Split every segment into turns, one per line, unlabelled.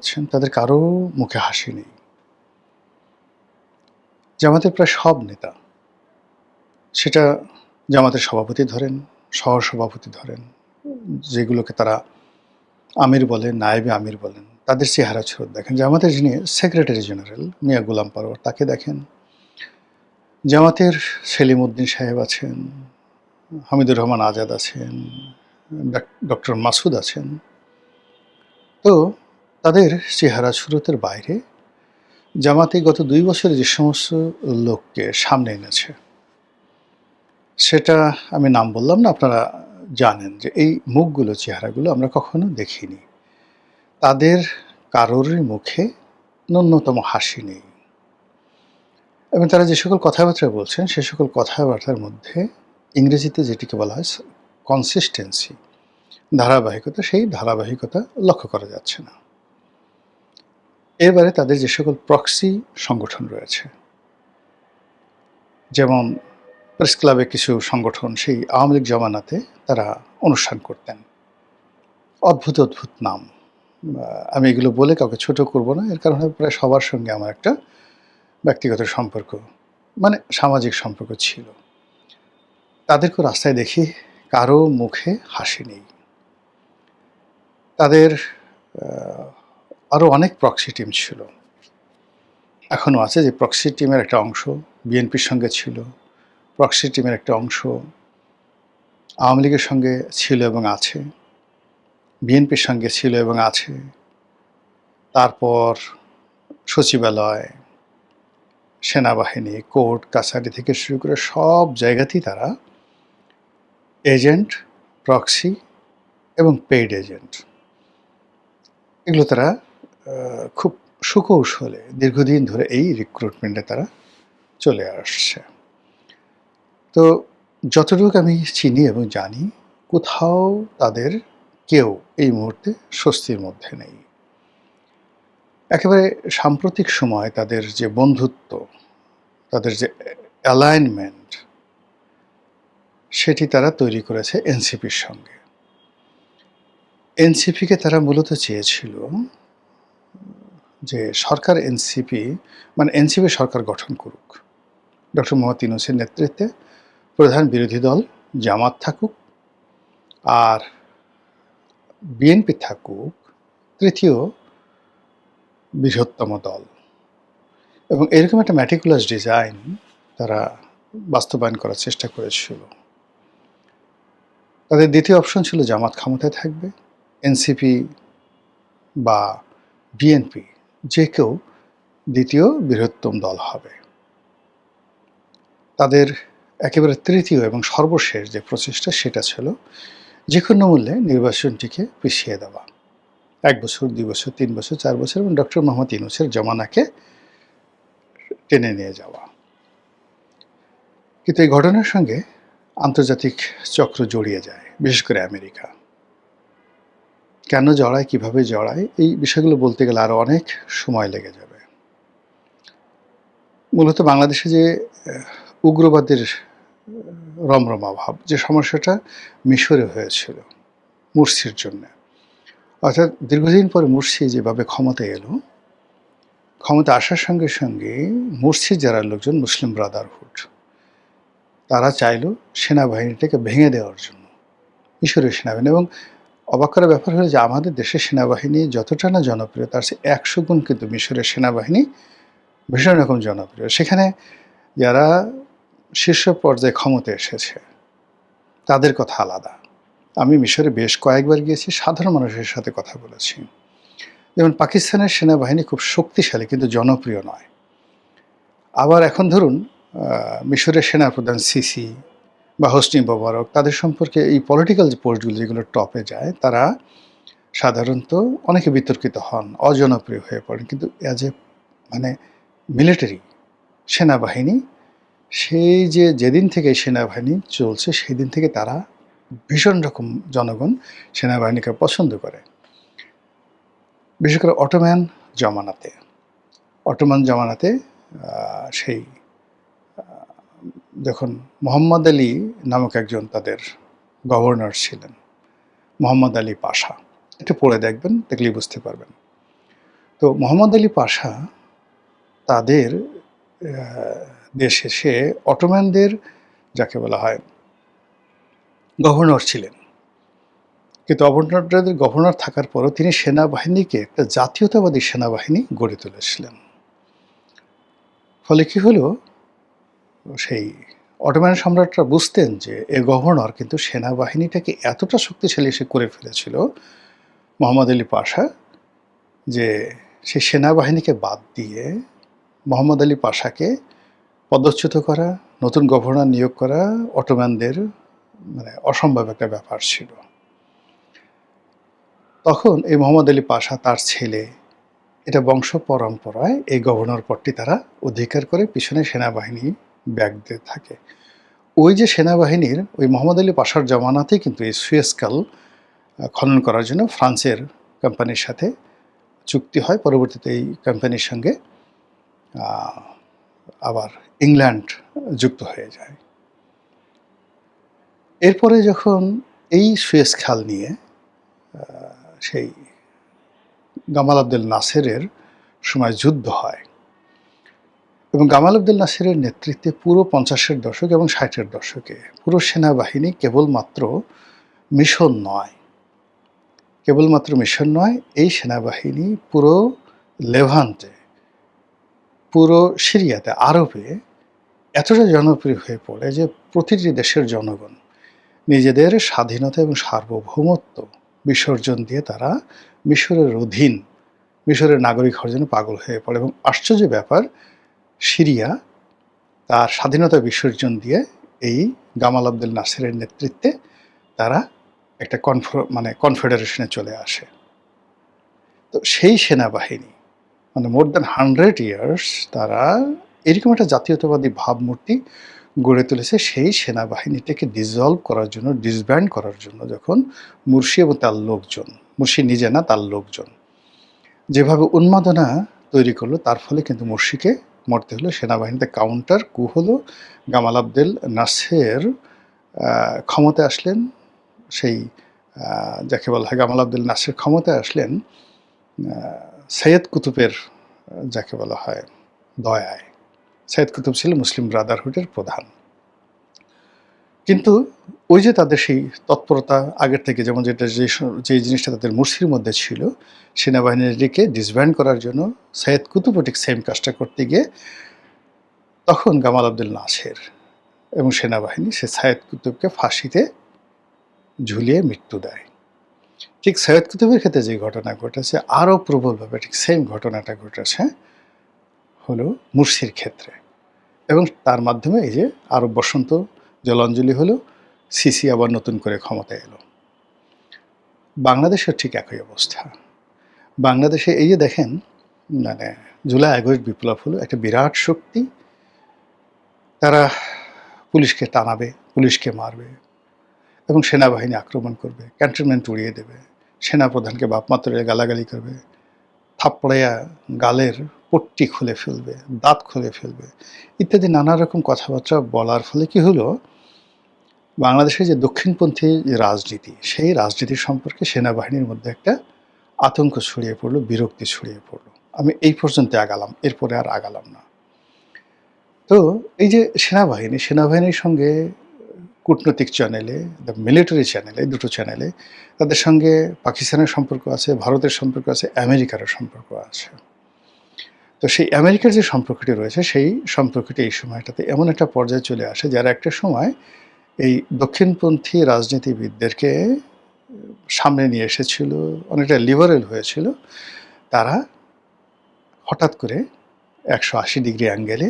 পাচ্ছেন তাদের কারো মুখে হাসি নেই। জামাতের প্রায় সব নেতা, সেটা জামাতের সভাপতি ধরেন, সহসভাপতি ধরেন, যেগুলোকে তারা আমির বলেন, নায়েবে আমির বলেন, তাদের চেহারা ছবি দেখেন। জামাতের যিনি সেক্রেটারি জেনারেল মিয়া গোলাম পরোয়ার, তাকে দেখেন। জামাতের সেলিম উদ্দিন সাহেব আছেন, হামিদুর রহমান আজাদ আছেন, ডক্টর মাসুদ আছেন। তো তাদের চেহারা সুরতের বাইরে জামাতে গত 2 বছরে যে সমস্ত লোককে সামনে এনেছে, সেটা আমি নাম বললাম না, আপনারা জানেন যে এই মুখগুলো, চেহারাগুলো আমরা কখনো দেখিনি। তাদের কারোরই মুখে ন্যূনতম হাসি নেই, এবং তারা যে সকল কথাবার্তা বলছেন সে সকল কথাবার্তার মধ্যে ইংরেজিতে যেটিকে বলা হয় কনসিস্টেন্সি, ধারাবাহিকতা, সেই ধারাবাহিকতা লক্ষ্য করা যাচ্ছে না। এবারে তাদের যে সকল প্রক্সি সংগঠন রয়েছে, যেমন প্রেস ক্লাবে কিছু সংগঠন সেই আওয়ামী লীগ জমানাতে তারা অনুষ্ঠান করতেন, অদ্ভুত অদ্ভুত নাম। আমি এগুলো বলে কাউকে ছোট করব না, এর কারণে প্রায় সবার সঙ্গে আমার একটা ব্যক্তিগত সম্পর্ক, মানে সামাজিক সম্পর্ক ছিল। তাদেরকে রাস্তায় দেখি কারো মুখে হাসি নেই। তাদের আরও অনেক প্রক্সি টিম ছিল, এখনও আছে। যে প্রক্সি টিমের একটা অংশ বিএনপির সঙ্গে ছিল, প্রক্সি টিমের একটা অংশ আওয়ামী লীগের সঙ্গে ছিল এবং আছে, বিএনপির সঙ্গে ছিল এবং আছে। তারপর সচিবালয়, সেনাবাহিনী, কোর্ট কাছারি থেকে শুরু করে সব জায়গাতেই তারা এজেন্ট, প্রক্সি এবং পেইড এজেন্ট, এগুলো তারা খুব সুকৌশলে দীর্ঘদিন ধরে এই রিক্রুটমেন্টে তারা চলে আসছে। তো যতটুকু আমি চিনি এবং জানি, কোথাও তাদের কেউ এই মুহূর্তে স্বস্তির মধ্যে নেই। একেবারে সাম্প্রতিক সময় তাদের যে বন্ধুত্ব, তাদের যে অ্যালাইনমেন্ট, সেটি তারা তৈরি করেছে এনসিপির সঙ্গে। এনসিপিকে তারা মূলত চেয়েছিল যে সরকার এনসিপি, মানে এনসিপি সরকার গঠন করুক, ডক্টর মোহাম্মদ ইউনূসের নেতৃত্বে প্রধান বিরোধী দল জামাত থাকুক, আর বিএনপি থাকুক তৃতীয় বৃহত্তম দল। এবং এরকম একটা ম্যাটিকুলাস ডিজাইন তারা বাস্তবায়ন করার চেষ্টা করেছিল। তাদের দ্বিতীয় অপশন ছিল জামাত ক্ষমতায় থাকবে, এনসিপি বা বিএনপি যে কেউ দ্বিতীয় বৃহত্তম দল হবে। তাদের একেবারে তৃতীয় এবং সর্বশেষ যে প্রচেষ্টা, সেটা ছিল যে কোনো মূল্যে নির্বাচনটিকে পিছিয়ে দেওয়া, 1 বছর, 2 বছর, 3 বছর, 4 বছর, এবং ডক্টর মোহাম্মদ ইউনূসের জমানাকে টেনে নিয়ে যাওয়া। কিন্তু এই ঘটনার সঙ্গে আন্তর্জাতিক চক্র জড়িয়ে যায়, বিশেষ করে আমেরিকা। কেন জড়ায়, কিভাবে জড়ায়, এই বিষয়গুলো বলতে গেলে আরও অনেক সময় লেগে যাবে। মূলত বাংলাদেশে যে উগ্রবাদের রমরমা ভাব, যে সমস্যাটা মিশরে হয়েছিল মুরসির জন্য, অর্থাৎ দীর্ঘদিন পরে মুরসি যেভাবে ক্ষমতায় এলো, ক্ষমতা আসার সঙ্গে সঙ্গে মুরসির যারা লোকজন, মুসলিম ব্রাদারহুড, তারা চাইল সেনাবাহিনীটাকে ভেঙে দেওয়ার জন্য, মিশরের সেনাবাহিনী। এবং অবাক করার ব্যাপার হলো যে আমাদের দেশের সেনাবাহিনী যতটা না জনপ্রিয়, তার চেয়ে 100 গুণ কিন্তু মিশরের সেনাবাহিনী ভীষণ রকম জনপ্রিয়। সেখানে যারা শীর্ষ পর্যায়ে ক্ষমতায় এসেছে তাদের কথা আলাদা। আমি মিশরে বেশ কয়েকবার গিয়েছি, সাধারণ মানুষের সাথে কথা বলেছি। যেমন পাকিস্তানের সেনাবাহিনী খুব শক্তিশালী কিন্তু জনপ্রিয় নয়। আবার এখন ধরুন মিশরের সেনাপ্রধান সিসি বা হোসনি মোবারক, তাদের সম্পর্কে এই পলিটিক্যাল যে পোস্টগুলো যেগুলো টপে যায়, তারা সাধারণত অনেকে বিতর্কিত হন, অজনপ্রিয় হয়ে পড়েন। কিন্তু অ্যাজ এ মানে মিলিটারি সেনাবাহিনী, সেই যেদিন থেকে সেনাবাহিনী চলছে সেই দিন থেকে তারা ভীষণ রকম জনগণ সেনাবাহিনীকে পছন্দ করে। বিশেষ করে অটোম্যান জমানাতে সেই যখন মোহাম্মদ আলী নামক একজন তাদের গভর্নর ছিলেন, মোহাম্মদ আলী পাশা, একটু পড়ে দেখবেন, দেখলেই বুঝতে পারবেন। তো মোহাম্মদ আলী পাশা তাদের দেশে সে অটোম্যানদের যাকে বলা হয় গভর্নর ছিলেন, কিন্তু অভ্যন্তরীণ গভর্নর থাকার পরও তিনি সেনাবাহিনীকে একটা জাতীয়তাবাদী সেনাবাহিনী গড়ে তুলেছিলেন। ফলে কি হলো, সেই অটোম্যান সম্রাটরা বুঝতেন যে এ গভর্নর কিন্তু সেনাবাহিনীটাকে এতটা শক্তিশালী সে করে ফেলেছিল মোহাম্মদ আলী পাশা, যে সেই সেনাবাহিনীকে বাদ দিয়ে মোহাম্মদ আলী পাশাকে পদচ্যুত করা, নতুন গভর্নর নিয়োগ করা অটোম্যানদের মানে অসম্ভব একটা ব্যাপার ছিল। তখন এই মোহাম্মদ আলী পাশা তার ছেলে, এটা বংশ পরম্পরায় এই গভর্নর পদটি তারা অধিকার করে পিছনে সেনাবাহিনী ব্যাগ দিয়ে থাকে। ওই যে সেনাবাহিনীর ওই মোহাম্মদ আলী পাশার জমানাতেই কিন্তু এই সুয়েজ খাল খনন করার জন্য ফ্রান্সের কোম্পানির সাথে চুক্তি হয়। পরবর্তীতে এই কোম্পানির সঙ্গে আবার ইংল্যান্ড যুক্ত হয়ে যায়। এরপরে যখন এই সুয়েজ খাল নিয়ে সেই গামাল আবদেল নাসেরের সময় যুদ্ধ হয়, এবং গামাল আবদেল নাসেরের নেতৃত্বে পুরো 50-এর দশক এবং 60-এর দশকে পুরো সেনাবাহিনী কেবলমাত্র মিশন নয়, এই সেনাবাহিনী পুরো লেভান্টে, পুরো সিরিয়াতে, আরবে এতটা জনপ্রিয় হয়ে পড়ে যে প্রতিটি দেশের জনগণ নিজেদের স্বাধীনতা এবং সার্বভৌমত্ব বিসর্জন দিয়ে তারা মিশরের অধীন, মিশরের নাগরিক হওয়ার জন্য পাগল হয়ে পড়ে। এবং আশ্চর্য ব্যাপার, সিরিয়া তার স্বাধীনতা বিসর্জন দিয়ে এই গামাল আবদেল নাসেরের নেতৃত্বে তারা একটা কনফেডারেশনে চলে আসে। তো সেই সেনাবাহিনী মানে মোর দ্যান 100 ইয়ার্স তারা এরকম একটা জাতীয়তাবাদী ভাবমূর্তি গড়ে তুলেছে। সেই সেনাবাহিনীটাকে ডিসলভ করার জন্য, ডিসব্যান্ড করার জন্য যখন মুরসি এবং তার লোকজন, মুরসি নিজে না তার লোকজন যেভাবে উন্মাদনা তৈরি করলো, তার ফলে কিন্তু মুরসিকে মরতে হলো। সেনাবাহিনীতে কাউন্টার কু হলো। গামাল আবদেল নাসের ক্ষমতায় আসলেন, সেই যাকে বলা হয় গামাল আবদেল নাসের ক্ষমতায় আসলেন সৈয়দ কুতুবের যাকে বলা হয় দয়ায়। সৈয়দ কুতুব ছিল মুসলিম ব্রাদারহুডের প্রধান। কিন্তু ওই যে তাদের সেই তৎপরতা আগের থেকে, যেমন যেটা যে জিনিসটা তাদের মুরসির মধ্যে ছিল, সেনাবাহিনীকে ডিসব্যান্ড করার জন্য সৈয়দ কুতুব ঠিক সেম কাজটা করতে গিয়ে তখন গামাল আবদেল নাসের এবং সেনাবাহিনী সে সৈয়দ কুতুবকে ফাঁসিতে ঝুলিয়ে মৃত্যু দেয়। ঠিক সৈয়দ কুতুবের ক্ষেত্রে যে ঘটনা ঘটেছে, আরও প্রবলভাবে ঠিক সেম ঘটনাটা ঘটেছে হলো মুরসির ক্ষেত্রে। এবং তার মাধ্যমে এই যে আরব বসন্ত জলাঞ্জলি হলো, সিসি আবার নতুন করে ক্ষমতায় এলো। বাংলাদেশের ঠিক একই অবস্থা। বাংলাদেশে এই যে দেখেন, মানে জুলাই আগস্ট বিপ্লব হলো একটা বিরাট শক্তি, তারা পুলিশকে টানাবে, পুলিশকে মারবে এবং সেনাবাহিনী আক্রমণ করবে, ক্যান্টনমেন্ট উড়িয়ে দেবে, সেনাপ্রধানকে বাপমাত্রে গালাগালি করবে, থাপ্পড়াইয়া গালের পট্টি খুলে ফেলবে, দাঁত খুলে ফেলবে ইত্যাদি নানা রকম কথাবার্তা বলার ফলে কি হলো, বাংলাদেশের যে দক্ষিণপন্থী যে রাজনীতি, সেই রাজনীতির সম্পর্কে সেনাবাহিনীর মধ্যে একটা আতঙ্ক ছড়িয়ে পড়লো, বিরক্তি ছড়িয়ে পড়লো। আমি এই পর্যন্ত আগালাম, এরপরে আর আগালাম না। তো এই যে সেনাবাহিনীর সঙ্গে কূটনৈতিক চ্যানেলে, দ্য মিলিটারি চ্যানেলে, দুটো চ্যানেলে তাদের সঙ্গে পাকিস্তানের সম্পর্ক আছে, ভারতের সম্পর্ক আছে, আমেরিকারও সম্পর্ক আছে। তো সেই আমেরিকার যে সম্পর্কটি রয়েছে, সেই সম্পর্কটি এই সময়টাতে এমন একটা পর্যায়ে চলে আসে যারা একটা সময় এই দক্ষিণপন্থী রাজনীতিবিদদেরকে সামনে নিয়ে এসেছিল, অনেকটা লিবারেল হয়েছিল, তারা হঠাৎ করে 180 ডিগ্রি অ্যাঙ্গেলে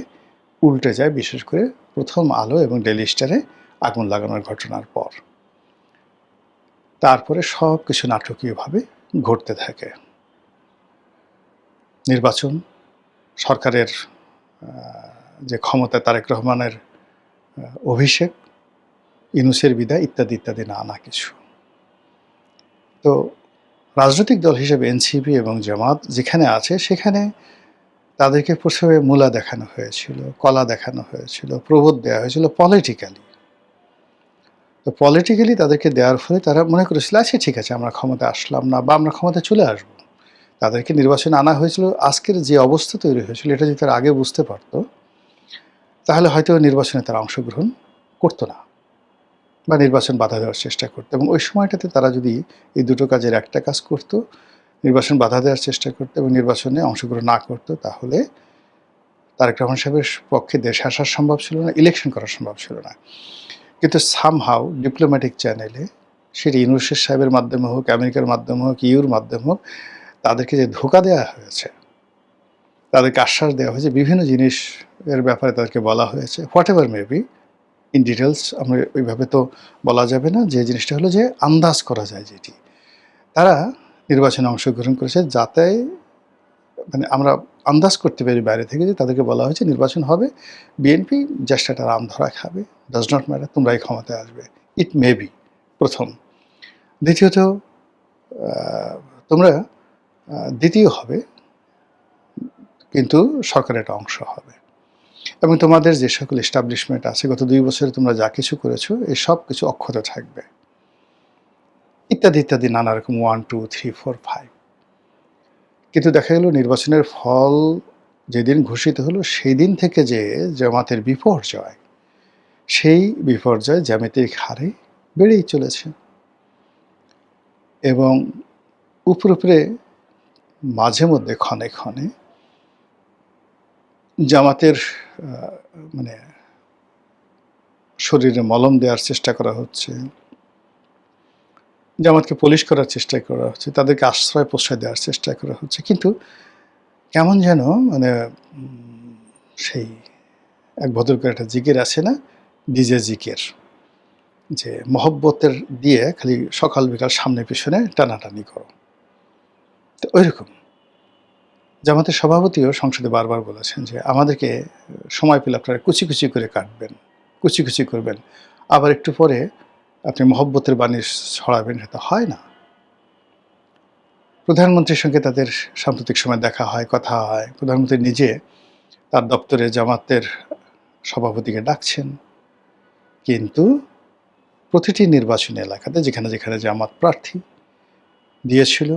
উল্টে যায়, বিশেষ করে প্রথম আলো এবং ডেইলি স্টারে আগুন লাগানোর ঘটনার পর। তারপরে সব কিছু নাটকীয়ভাবে ঘটতে থাকে। নির্বাচন, সরকারের যে ক্ষমতা, তারেক রহমানের অভিষেক, ইউনূসের বিদায় ইত্যাদি ইত্যাদি নানা কিছু। তো রাজনৈতিক দল হিসেবে এনসিপি এবং জামাত যেখানে আছে, সেখানে তাদেরকে প্রথমে মূলা দেখানো হয়েছিল, কলা দেখানো হয়েছিল, প্রবোধ দেওয়া হয়েছিল পলিটিক্যালি। তো পলিটিক্যালি তাদেরকে দেওয়ার ফলে তারা মনে করেছিল, আচ্ছা ঠিক আছে, আমরা ক্ষমতা আসলাম না বা আমরা ক্ষমতা চলে আসবো, তাদেরকে নির্বাচনে আনা হয়েছিল আজকের যে অবস্থা তৈরি হয়েছিল এটা যদি তারা আগে বুঝতে পারতো তাহলে হয়তো নির্বাচনে তারা অংশগ্রহণ করতো না বা নির্বাচন বাধা দেওয়ার চেষ্টা করতো। এবং ওই সময়টাতে তারা যদি এই দুটো কাজের একটা কাজ করতো, নির্বাচন বাধা দেওয়ার চেষ্টা করতো এবং নির্বাচনে অংশগ্রহণ না করতো, তাহলে তারেক রহমান সাহেবের পক্ষে দেশে আসা সম্ভব ছিল না, ইলেকশন করা সম্ভব ছিল না। কিন্তু সামহাউ ডিপ্লোম্যাটিক চ্যানেলে সেটি ইউনূস সাহেবের মাধ্যমে হোক, আমেরিকার মাধ্যমে হোক, ইউর মাধ্যমে হোক, তাদেরকে যে ধোঁকা দেওয়া হয়েছে, তাদেরকে আশ্বাস দেওয়া হয়েছে, বিভিন্ন জিনিস এর ব্যাপারে তাদেরকে বলা হয়েছে, what ever maybe in details আমরা ওইভাবে তো বলা যাবে না, যে জিনিসটা হলো যে আন্দাজ করা যায় যেটি, তারা নির্বাচনে অংশগ্রহণ করেছে যাতে মানে আমরা আন্দাজ করতে পারি বাইরে থেকে যে তাদেরকে বলা হয়েছে নির্বাচন হবে, বিএনপি জ্যেষ্ঠাটা রাম ধরা খাবে, ডাজ নট ম্যাটার, তোমরাই ক্ষমতায় আসবে, ইট মে বি প্রথম। দ্বিতীয়ত তোমরা দ্বিতীয় হবে কিন্তু সরকারের একটা অংশ হবে এবং তোমাদের যে সকল এস্টাবলিশমেন্ট আছে গত 2 বছরে তোমরা যা কিছু করেছো এই সব কিছু অক্ষত থাকবে, ইত্যাদি ইত্যাদি নানা রকম 1 2 3 4 5। কিন্তু দেখা গেল নির্বাচনের ফল যেদিন ঘোষিত হলো সেই দিন থেকে যে জামাতের বিপর্যয়, সেই বিপর্যয় জ্যামিতিক হারে বেড়েই চলেছে এবং উপরে মাঝে মধ্যে ক্ষণে ক্ষণে জামাতের মানে শরীরে মলম দেওয়ার চেষ্টা করা হচ্ছে, জামাতকে পলিশ করার চেষ্টা করা হচ্ছে, তাদেরকে আশ্রয় প্রশ্রয় দেওয়ার চেষ্টা করা হচ্ছে, কিন্তু কেমন যেন মানে সেই এক ভদ্রকার একটা জিকির আছে না, ডিজে জিকির, যে মহব্বতের দিয়ে খালি সকাল বিকাল সামনে পিছনে টানাটানি করো। তো ওইরকম জামাতের সভাপতিও সংসদে বারবার বলেছেন যে আমাদেরকে সময় পেলে আপনারা কুচি কুচি করে কাটবেন, কুচি কুচি করবেন, আবার একটু পরে আপনি মহব্বতের বাণী ছড়াবেন, সেটা হয় না। প্রধানমন্ত্রীর সঙ্গে তাদের সাম্প্রতিক সময় দেখা হয়, কথা হয়, প্রধানমন্ত্রী নিজে তার দপ্তরে জামাতের সভাপতিকে ডাকছেন, কিন্তু প্রতিটি নির্বাচনী এলাকাতে যেখানে যেখানে জামাত প্রার্থী দিয়েছিল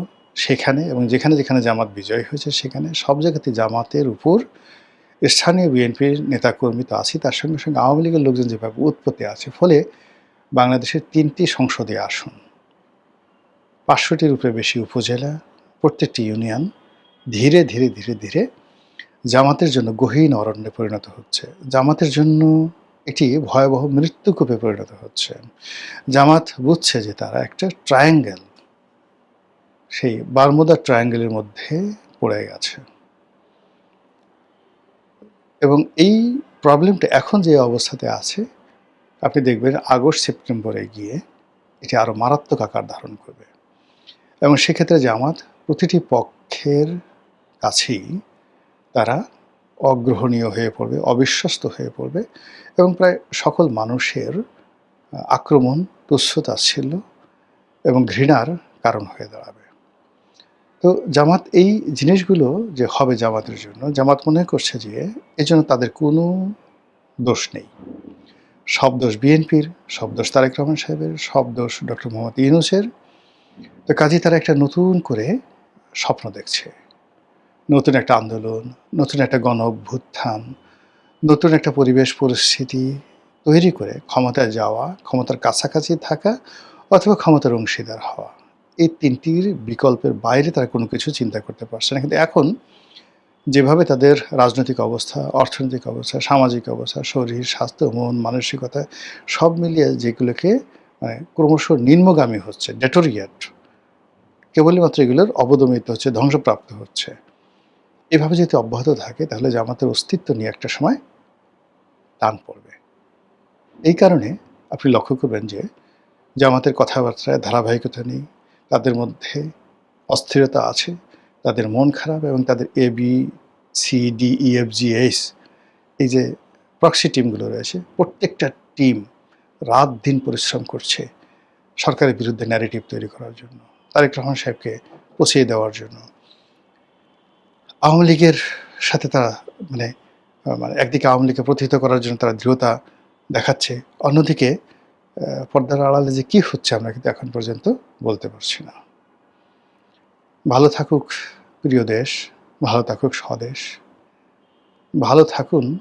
সেখানে এবং যেখানে যেখানে জামাত বিজয় হয়েছে সেখানে সব জায়গাতে জামাতের উপর স্থানীয় বিএনপির নেতাকর্মী তো আছে, তার সঙ্গে সঙ্গে আওয়ামী লীগের লোকজন যেভাবে উৎপত্তি আছে, ফলে বাংলাদেশের 3টি সংসদীয় আসন, 500টির উপরে বেশি উপজেলা, প্রত্যেকটি ইউনিয়ন ধীরে ধীরে ধীরে ধীরে জামাতের জন্য গহীন অরণ্যে পরিণত হচ্ছে, জামাতের জন্য এটি ভয়াবহ মৃত্যুকূপে পরিণত হচ্ছে। জামাত বুঝছে যে তারা একটা ট্রায়াঙ্গেল, সেই বারমুদা ট্রায়াঙ্গেলের মধ্যে পড়ে গেছে এবং এই প্রবলেমটা এখন যে অবস্থাতে আছে আপনি দেখবেন আগস্ট সেপ্টেম্বরে গিয়ে এটি আরও মারাত্মক আকার ধারণ করবে এবং সেক্ষেত্রে জামাত প্রতিটি পক্ষের কাছেই তারা অগ্রহণীয় হয়ে পড়বে, অবিশ্বস্ত হয়ে পড়বে এবং প্রায় সকল মানুষের আক্রমণ, তুচ্ছ-তাচ্ছিল্য এবং ঘৃণার কারণ হয়ে দাঁড়াবে। তো জামাত এই জিনিসগুলো যে হবে জামাতের জন্য, জামাত মনে করছে যে এজন্য তাদের কোনো দোষ নেই, সব দোষ বিএনপির, সব দোষ তারেক রহমান সাহেবের, সব দোষ ডক্টর মোহাম্মদ ইউনূসের। তো কাজেই তারা একটা নতুন করে স্বপ্ন দেখছে, নতুন একটা আন্দোলন, নতুন একটা গণ অভ্যুত্থান, নতুন একটা পরিবেশ পরিস্থিতি তৈরি করে ক্ষমতায় যাওয়া, ক্ষমতার কাছাকাছি থাকা অথবা ক্ষমতার অংশীদার হওয়া, এই 3টির বিকল্পের বাইরে তারা কোনো কিছু চিন্তা করতে পারছে না। কিন্তু এখন যেভাবে তাদের রাজনৈতিক অবস্থা, অর্থনৈতিক অবস্থা, সামাজিক অবস্থা, শরীর স্বাস্থ্য, মন মানসিকতা সব মিলিয়ে যেগুলোকে মানে ক্রমশ নিম্নগামী হচ্ছে, ডেটোরিয়েট, কেবলই মাত্র এগুলোর অবদমিত হচ্ছে, ধ্বংসপ্রাপ্ত হচ্ছে, এভাবে যদি অব্যাহত থাকে তাহলে জামাতের অস্তিত্ব নিয়ে একটা সময় টান পড়বে। এই কারণে আপনি লক্ষ্য করবেন যে জামাতের কথাবার্তায় ধারাবাহিকতা নেই, তাদের মধ্যে অস্থিরতা আছে, তাদের মন খারাপ এবং তাদের ABCDEFGH এই যে প্রক্সি টিমগুলো রয়েছে, প্রত্যেকটা টিম রাত দিন পরিশ্রম করছে সরকারের বিরুদ্ধে ন্যারেটিভ তৈরি করার জন্য, তারেক রহমান সাহেবকে পচিয়ে দেওয়ার জন্য। আওয়ামী লীগের সাথে তারা মানে একদিকে আওয়ামী লীগকে প্রতিহত করার জন্য তারা দৃঢ়তা দেখাচ্ছে, অন্যদিকে পর্দার আড়ালে যে কী হচ্ছে আমরা কিন্তু এখন পর্যন্ত বলতে পারছি না। ভালো থাকুক প্রিয় দেশ, ভালো থাকুক স্বদেশ, ভালো থাকুন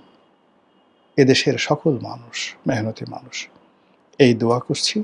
এদেশের সকল মানুষ, মেহনতি মানুষ। এই দোয়া করছি।